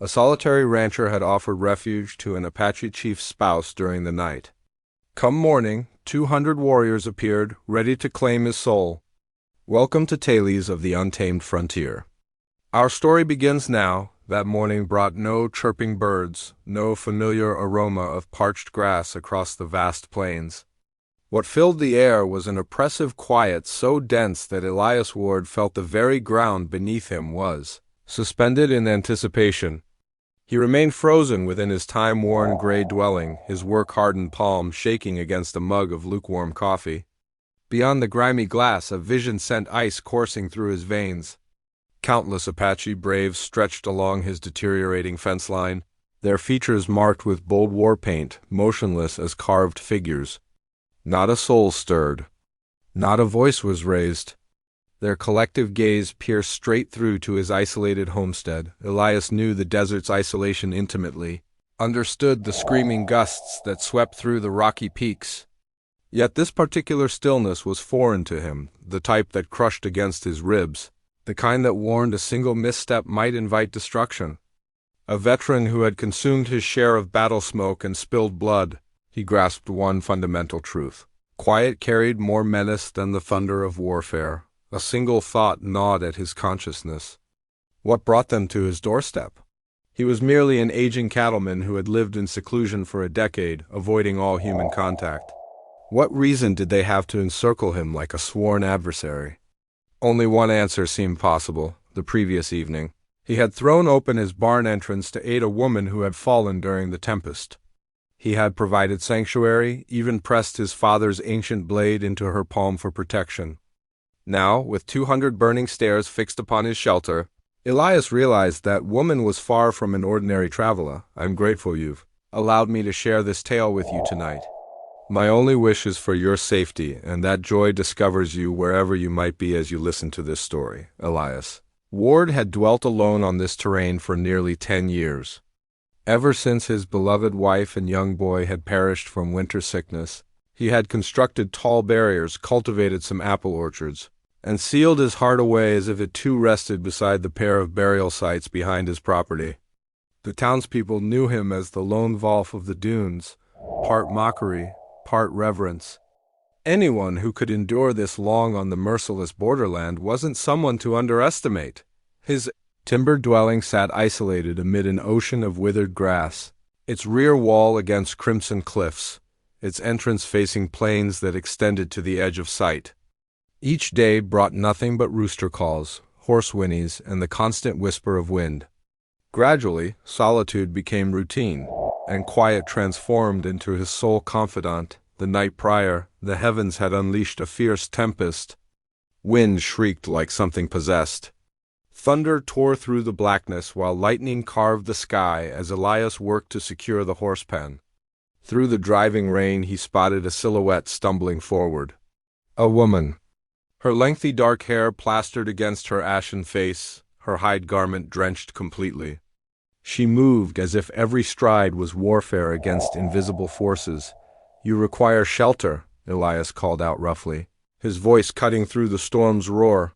A solitary rancher had offered refuge to an Apache chief's spouse during the night. Come morning, 200 warriors appeared, ready to claim his soul. Welcome to Tales of the Untamed Frontier. Our story begins now. That morning brought no chirping birds, no familiar aroma of parched grass across the vast plains. What filled the air was an oppressive quiet so dense that Elias Ward felt the very ground beneath him was suspended in anticipation. He remained frozen within his time-worn gray dwelling, his work-hardened palm shaking against a mug of lukewarm coffee. Beyond the grimy glass, a vision sent ice coursing through his veins. Countless Apache braves stretched along his deteriorating fence line, their features marked with bold war paint, motionless as carved figures. Not a soul stirred. Not a voice was raised. Their collective gaze pierced straight through to his isolated homestead. Elias knew the desert's isolation intimately, understood the screaming gusts that swept through the rocky peaks. Yet this particular stillness was foreign to him, the type that crushed against his ribs, the kind that warned a single misstep might invite destruction. A veteran who had consumed his share of battle smoke and spilled blood, he grasped one fundamental truth. Quiet carried more menace than the thunder of warfare. A single thought gnawed at his consciousness. What brought them to his doorstep? He was merely an aging cattleman who had lived in seclusion for a decade, avoiding all human contact. What reason did they have to encircle him like a sworn adversary? Only one answer seemed possible. The previous evening, he had thrown open his barn entrance to aid a woman who had fallen during the tempest. He had provided sanctuary, even pressed his father's ancient blade into her palm for protection. Now, with 200 burning stares fixed upon his shelter, Elias realized that woman was far from an ordinary traveler. I'm grateful you've allowed me to share this tale with you tonight. My only wish is for your safety, and that joy discovers you wherever you might be as you listen to this story. Elias Ward had dwelt alone on this terrain for nearly 10 years. Ever since his beloved wife and young boy had perished from winter sickness, he had constructed tall barriers, cultivated some apple orchards, and sealed his heart away as if it too rested beside the pair of burial sites behind his property. The townspeople knew him as the lone wolf of the dunes, part mockery, part reverence. Anyone who could endure this long on the merciless borderland wasn't someone to underestimate. His timbered dwelling sat isolated amid an ocean of withered grass, its rear wall against crimson cliffs, its entrance facing plains that extended to the edge of sight. Each day brought nothing but rooster calls, hoarse whinnies, and the constant whisper of wind. Gradually, solitude became routine, and quiet transformed into his sole confidant. The night prior, the heavens had unleashed a fierce tempest. Wind shrieked like something possessed. Thunder tore through the blackness while lightning carved the sky as Elias worked to secure the horse pen. Through the driving rain he spotted a silhouette stumbling forward. A woman. Her lengthy dark hair plastered against her ashen face, her hide garment drenched completely. She moved as if every stride was warfare against invisible forces. You require shelter, Elias called out roughly, his voice cutting through the storm's roar.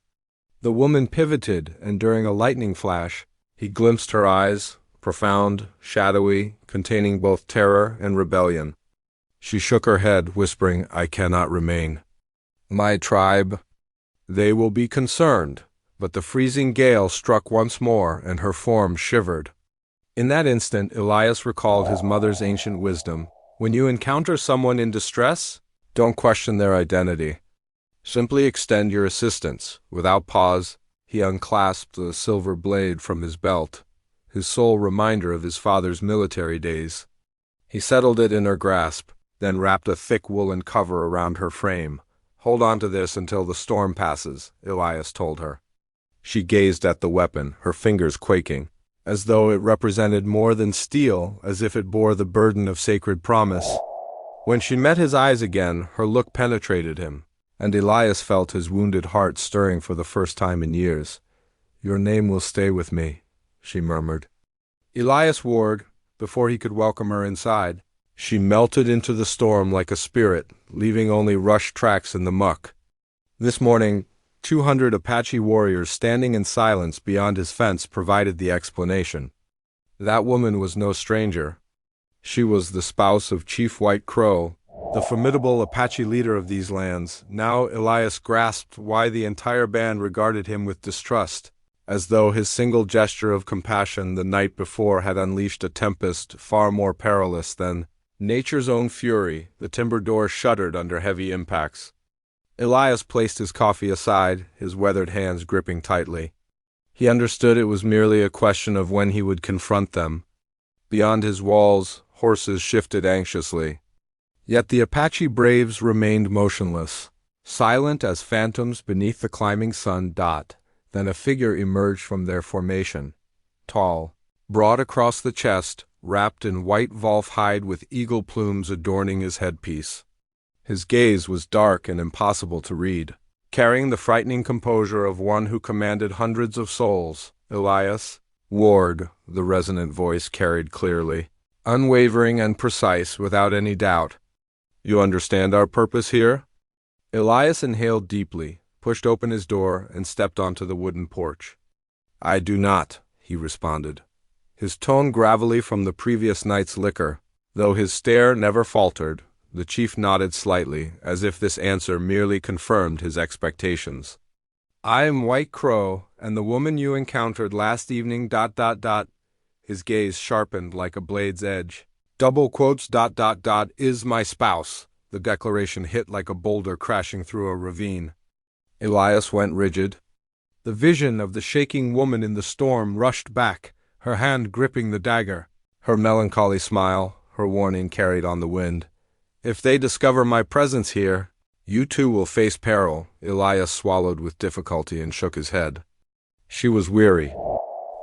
The woman pivoted, and during a lightning flash, he glimpsed her eyes, profound, shadowy, containing both terror and rebellion. She shook her head, whispering, I cannot remain. My tribe, they will be concerned. But the freezing gale struck once more, and her form shivered. In that instant, Elias recalled his mother's ancient wisdom. When you encounter someone in distress, don't question their identity. Simply extend your assistance. Without pause, he unclasped the silver blade from his belt, his sole reminder of his father's military days. He settled it in her grasp, then wrapped a thick woolen cover around her frame. Hold on to this until the storm passes, Elias told her. She gazed at the weapon, her fingers quaking, as though it represented more than steel, as if it bore the burden of sacred promise. When she met his eyes again, her look penetrated him, and Elias felt his wounded heart stirring for the first time in years. Your name will stay with me, she murmured. Elias Ward, before he could welcome her inside, she melted into the storm like a spirit, leaving only rush tracks in the muck. This morning, 200 Apache warriors standing in silence beyond his fence provided the explanation. That woman was no stranger. She was the spouse of Chief White Crow, the formidable Apache leader of these lands. Now Elias grasped why the entire band regarded him with distrust, as though his single gesture of compassion the night before had unleashed a tempest far more perilous than nature's own fury. The timber door shuddered under heavy impacts. Elias placed his coffee aside, his weathered hands gripping tightly. He understood it was merely a question of when he would confront them. Beyond his walls, horses shifted anxiously. Yet the Apache braves remained motionless, silent as phantoms beneath the climbing sun. Then a figure emerged from their formation, tall, broad across the chest, wrapped in white wolf hide with eagle plumes adorning his headpiece. His gaze was dark and impossible to read, carrying the frightening composure of one who commanded hundreds of souls. Elias Ward, the resonant voice carried clearly, unwavering and precise, without any doubt. You understand our purpose here? Elias inhaled deeply, pushed open his door, and stepped onto the wooden porch. I do not, he responded, his tone gravelly from the previous night's liquor. Though his stare never faltered, the chief nodded slightly, as if this answer merely confirmed his expectations. I am White Crow, and the woman you encountered last evening. His gaze sharpened like a blade's edge. Double quotes. Is my spouse. The declaration hit like a boulder crashing through a ravine. Elias went rigid. The vision of the shaking woman in the storm rushed back, her hand gripping the dagger, her melancholy smile, her warning carried on the wind. If they discover my presence here, you too will face peril. Elias swallowed with difficulty and shook his head. She was weary.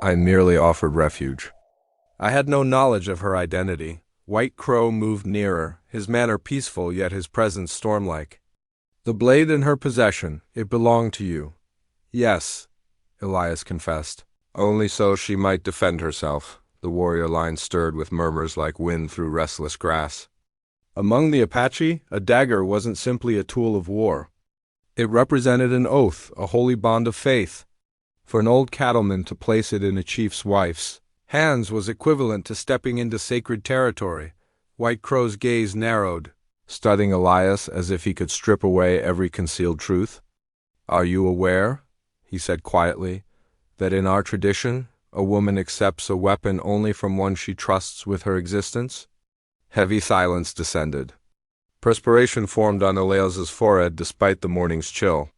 I merely offered refuge. I had no knowledge of her identity. White Crow moved nearer, his manner peaceful yet his presence storm-like. The blade in her possession, it belonged to you. Yes, Elias confessed. Only so she might defend herself. The warrior line stirred with murmurs like wind through restless grass. Among the Apache, a dagger wasn't simply a tool of war. It represented an oath, a holy bond of faith. For an old cattleman to place it in a chief's wife's hands was equivalent to stepping into sacred territory. White Crow's gaze narrowed, studying Elias as if he could strip away every concealed truth. Are you aware, he said quietly, that in our tradition, a woman accepts a weapon only from one she trusts with her existence? Heavy silence descended. Perspiration formed on Elias's forehead despite the morning's chill.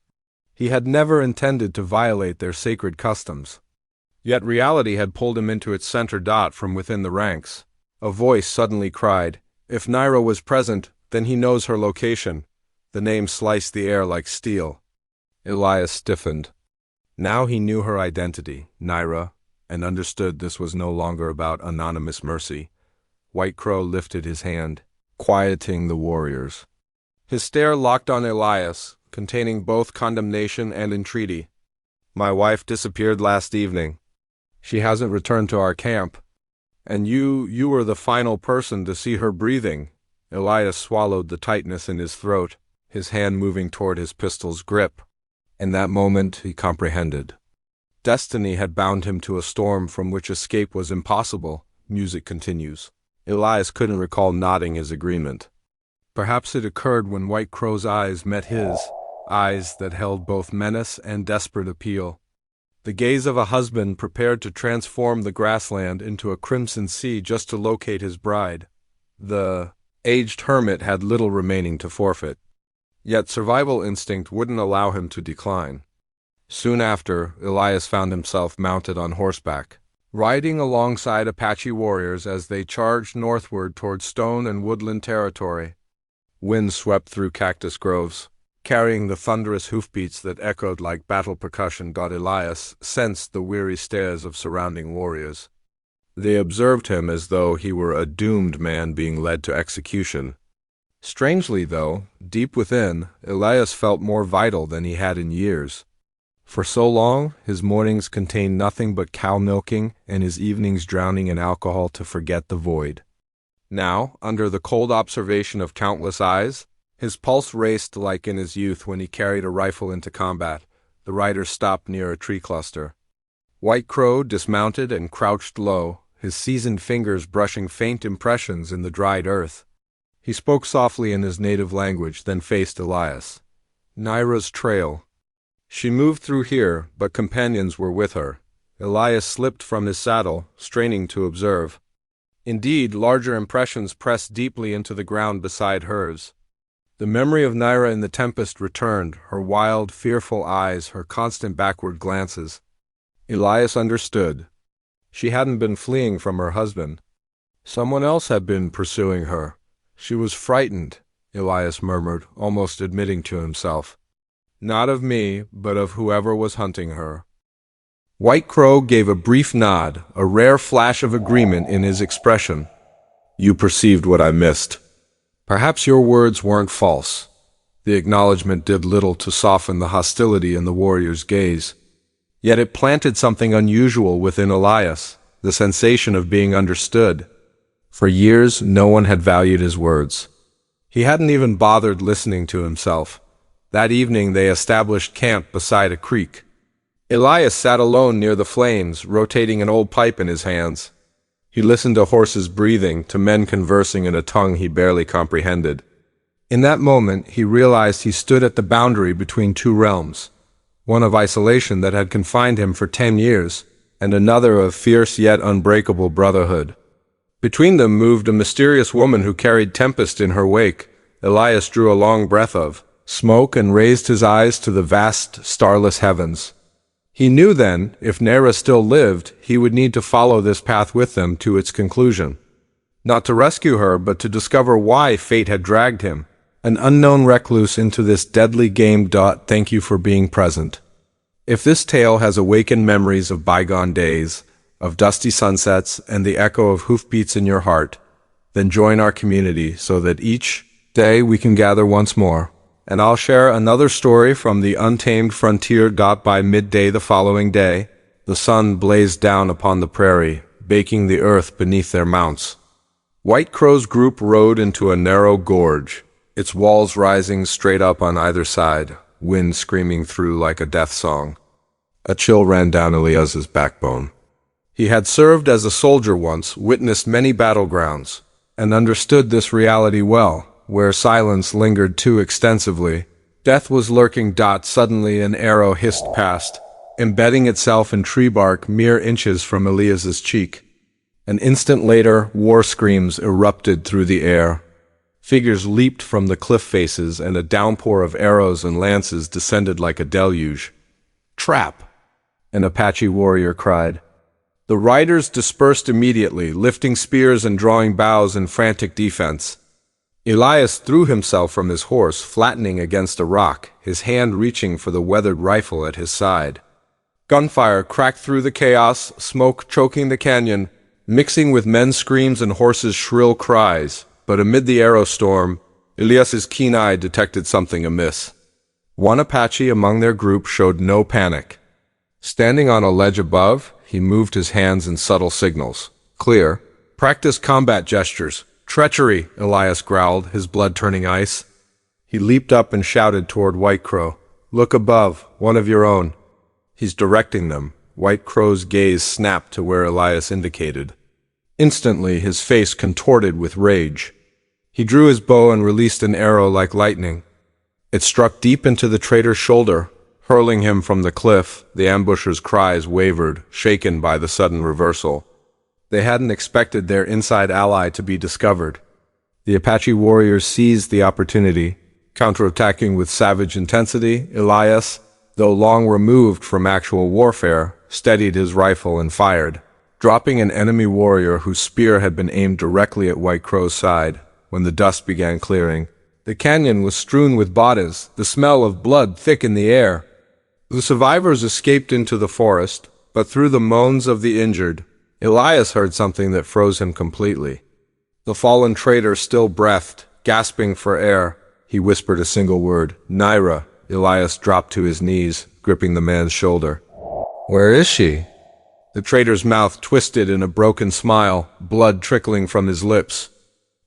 He had never intended to violate their sacred customs. Yet reality had pulled him into its center. From within the ranks, a voice suddenly cried, If Naira was present, then he knows her location. The name sliced the air like steel. Elias stiffened. Now he knew her identity, Naira, and understood this was no longer about anonymous mercy. White Crow lifted his hand, quieting the warriors. His stare locked on Elias, containing both condemnation and entreaty. My wife disappeared last evening. She hasn't returned to our camp. And you were the final person to see her breathing. Elias swallowed the tightness in his throat, his hand moving toward his pistol's grip. In that moment he comprehended. Destiny had bound him to a storm from which escape was impossible. Music continues. Elias couldn't recall nodding his agreement. Perhaps it occurred when White Crow's eyes met his, eyes that held both menace and desperate appeal. The gaze of a husband prepared to transform the grassland into a crimson sea just to locate his bride. The aged hermit had little remaining to forfeit. Yet survival instinct wouldn't allow him to decline. Soon after, Elias found himself mounted on horseback, riding alongside Apache warriors as they charged northward toward stone and woodland territory. Wind swept through cactus groves, carrying the thunderous hoofbeats that echoed like battle percussion. Elias sensed the weary stares of surrounding warriors. They observed him as though he were a doomed man being led to execution. Strangely, though, deep within, Elias felt more vital than he had in years. For so long, his mornings contained nothing but cow milking and his evenings drowning in alcohol to forget the void. Now, under the cold observation of countless eyes, his pulse raced like in his youth when he carried a rifle into combat. The rider stopped near a tree cluster. White Crow dismounted and crouched low, his seasoned fingers brushing faint impressions in the dried earth. He spoke softly in his native language, then faced Elias. Naira's trail. She moved through here, but companions were with her. Elias slipped from his saddle, straining to observe. Indeed, larger impressions pressed deeply into the ground beside hers. The memory of Naira in the tempest returned, her wild, fearful eyes, her constant backward glances. Elias understood. She hadn't been fleeing from her husband. Someone else had been pursuing her. She was frightened, Elias murmured, almost admitting to himself. Not of me, but of whoever was hunting her. White Crow gave a brief nod, a rare flash of agreement in his expression. You perceived what I missed. Perhaps your words weren't false. The acknowledgement did little to soften the hostility in the warrior's gaze. Yet it planted something unusual within Elias, the sensation of being understood. For years, no one had valued his words. He hadn't even bothered listening to himself. That evening they established camp beside a creek. Elias sat alone near the flames, rotating an old pipe in his hands. He listened to horses breathing, to men conversing in a tongue he barely comprehended. In that moment, he realized he stood at the boundary between two realms, one of isolation that had confined him for 10 years, and another of fierce yet unbreakable brotherhood. Between them moved a mysterious woman who carried tempest in her wake. Elias drew a long breath of smoke and raised his eyes to the vast, starless heavens. He knew then, if Naira still lived, he would need to follow this path with them to its conclusion. Not to rescue her, but to discover why fate had dragged him, an unknown recluse, into this deadly game. Thank you for being present. If this tale has awakened memories of bygone days, of dusty sunsets, and the echo of hoofbeats in your heart, then join our community so that each day we can gather once more. And I'll share another story from the untamed frontier. By midday the following day, the sun blazed down upon the prairie, baking the earth beneath their mounts. White Crow's group rode into a narrow gorge, its walls rising straight up on either side, wind screaming through like a death song. A chill ran down Elias's backbone. He had served as a soldier once, witnessed many battlegrounds, and understood this reality well. Where silence lingered too extensively, death was lurking. Suddenly an arrow hissed past, embedding itself in tree bark mere inches from Elias's cheek. An instant later, war screams erupted through the air. Figures leaped from the cliff faces, and a downpour of arrows and lances descended like a deluge. Trap! An Apache warrior cried. The riders dispersed immediately, lifting spears and drawing bows in frantic defense. Elias threw himself from his horse, flattening against a rock, his hand reaching for the weathered rifle at his side. Gunfire cracked through the chaos, smoke choking the canyon, mixing with men's screams and horses' shrill cries. But amid the arrow storm, Elias's keen eye detected something amiss. One Apache among their group showed no panic. Standing on a ledge above, he moved his hands in subtle signals. Clear, practiced combat gestures. Treachery, Elias growled, his blood turning ice. He leaped up and shouted toward White Crow. Look above, one of your own. He's directing them. White Crow's gaze snapped to where Elias indicated. Instantly, his face contorted with rage. He drew his bow and released an arrow like lightning. It struck deep into the traitor's shoulder, hurling him from the cliff. The ambushers' cries wavered, shaken by the sudden reversal. They hadn't expected their inside ally to be discovered. The Apache warriors seized the opportunity, counterattacking with savage intensity. Elias, though long removed from actual warfare, steadied his rifle and fired, dropping an enemy warrior whose spear had been aimed directly at White Crow's side. When the dust began clearing, the canyon was strewn with bodies, the smell of blood thick in the air. The survivors escaped into the forest, but through the moans of the injured, Elias heard something that froze him completely. The fallen traitor still breathed, gasping for air. He whispered a single word, Naira. Elias dropped to his knees, gripping the man's shoulder. Where is she? The traitor's mouth twisted in a broken smile, blood trickling from his lips.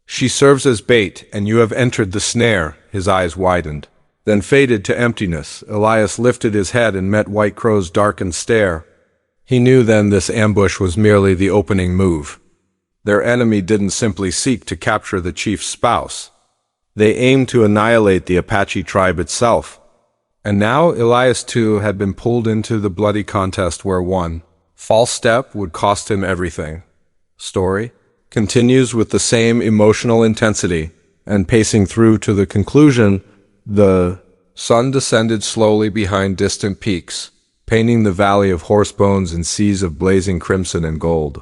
She serves as bait, and you have entered the snare. His eyes widened, then faded to emptiness. Elias lifted his head and met White Crow's darkened stare. He knew then this ambush was merely the opening move. Their enemy didn't simply seek to capture the chief's spouse. They aimed to annihilate the Apache tribe itself. And now Elias too had been pulled into the bloody contest where one false step would cost him everything. Story continues with the same emotional intensity, and pacing through to the conclusion, the sun descended slowly behind distant peaks, painting the valley of horse bones in seas of blazing crimson and gold.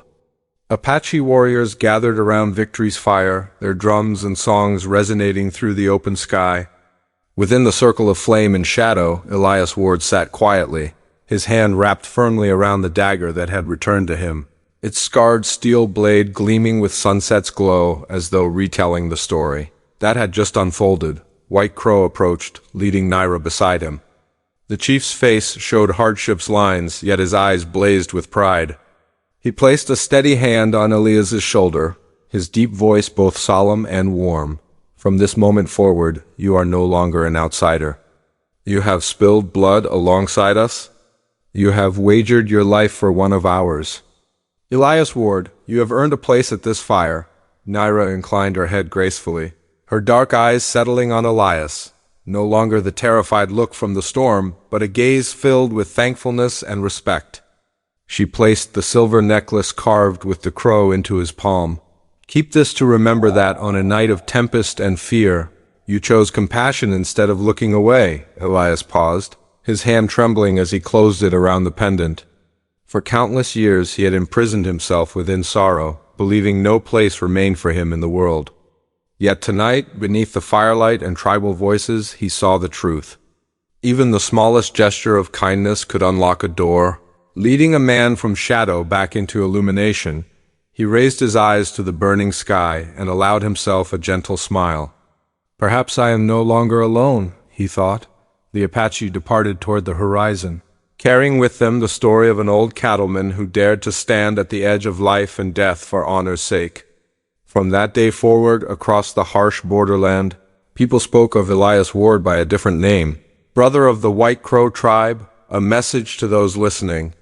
Apache warriors gathered around Victory's fire, their drums and songs resonating through the open sky. Within the circle of flame and shadow, Elias Ward sat quietly, his hand wrapped firmly around the dagger that had returned to him, its scarred steel blade gleaming with sunset's glow as though retelling the story that had just unfolded. White Crow approached, leading Naira beside him. The chief's face showed hardship's lines, yet his eyes blazed with pride. He placed a steady hand on Elias's shoulder, his deep voice both solemn and warm. From this moment forward, you are no longer an outsider. You have spilled blood alongside us. You have wagered your life for one of ours. Elias Ward, you have earned a place at this fire. Naira inclined her head gracefully, her dark eyes settling on Elias. No longer the terrified look from the storm, but a gaze filled with thankfulness and respect. She placed the silver necklace carved with the crow into his palm. Keep this to remember that on a night of tempest and fear, you chose compassion instead of looking away. Elias paused, his hand trembling as he closed it around the pendant. For countless years he had imprisoned himself within sorrow, believing no place remained for him in the world. Yet tonight, beneath the firelight and tribal voices, he saw the truth. Even the smallest gesture of kindness could unlock a door, leading a man from shadow back into illumination. He raised his eyes to the burning sky and allowed himself a gentle smile. Perhaps I am no longer alone, he thought. The Apache departed toward the horizon, carrying with them the story of an old cattleman who dared to stand at the edge of life and death for honor's sake. From that day forward, across the harsh borderland, people spoke of Elias Ward by a different name. Brother of the White Crow tribe, a message to those listening.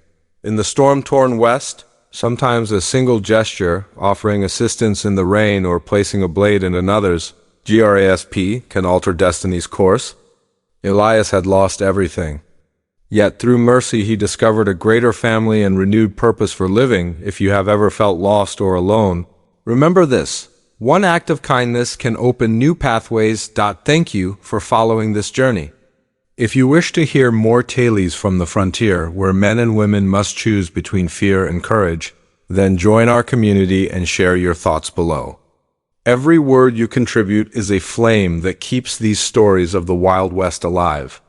In the storm-torn West, sometimes a single gesture, offering assistance in the rain or placing a blade in another's grasp, can alter destiny's course. Elias had lost everything. Yet through mercy he discovered a greater family and renewed purpose for living. If you have ever felt lost or alone, remember this: one act of kindness can open new pathways. Thank you for following this journey. If you wish to hear more tales from the frontier, where men and women must choose between fear and courage, then join our community and share your thoughts below. Every word you contribute is a flame that keeps these stories of the Wild West alive.